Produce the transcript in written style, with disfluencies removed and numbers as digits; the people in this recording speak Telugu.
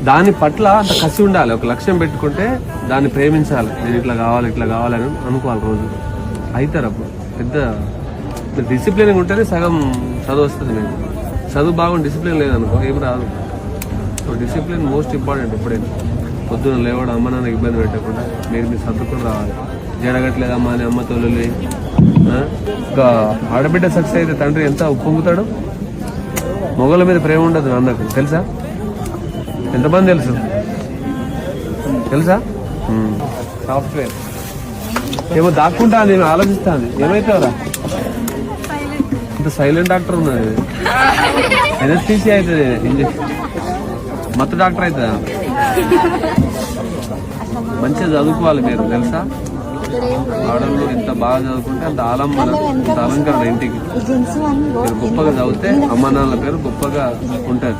దాని పట్ల అంత కసి ఉండాలి. ఒక లక్ష్యం పెట్టుకుంటే దాన్ని ప్రేమించాలి. నేను ఇట్లా కావాలని అనుకోవాలి రోజు. అవుతారు అప్పుడు పెద్ద డిసిప్లిన్ ఉంటేనే సగం చదువు వస్తుంది. నేను చదువు బాగుంది, డిసిప్లిన్ లేదనుకో ఏం రాదు. So discipline most important. ఎప్పుడైనా పొద్దున లేవడం, అమ్మ నాన్న ఇబ్బంది పెట్టకుండా మీరు సర్దుకుని రావాలి. జరగట్లేదమ్మా అని అమ్మ తోలు. ఇంకా ఆడబిడ్డ సక్సెస్ అయితే తండ్రి ఎంత ఉప్పొంగుతాడు. మొగల మీద ప్రేమ ఉండదు అన్నకు తెలుసా? ఎంతమంది తెలుసా? సాఫ్ట్వేర్ ఏమో దాక్కుంటా అని ఆలోచిస్తాను. ఏమైతావురా ఇంత సైలెంట్ డాక్టర్ ఉన్నది. ఎనస్థీసియా అవుతుంది, ఇంజక్షన్ మత్తు డాక్టర్ అవుతుందా? మంచిగా చదువుకోవాలి మీరు తెలుసా? ఆడవాళ్ళు ఎంత బాగా చదువుకుంటే అంత ఆలంబన, అంత అలంకరణ ఇంటికి. మీరు గొప్పగా చదివితే అమ్మ నాన్నల పేరు గొప్పగా ఉంటుంది.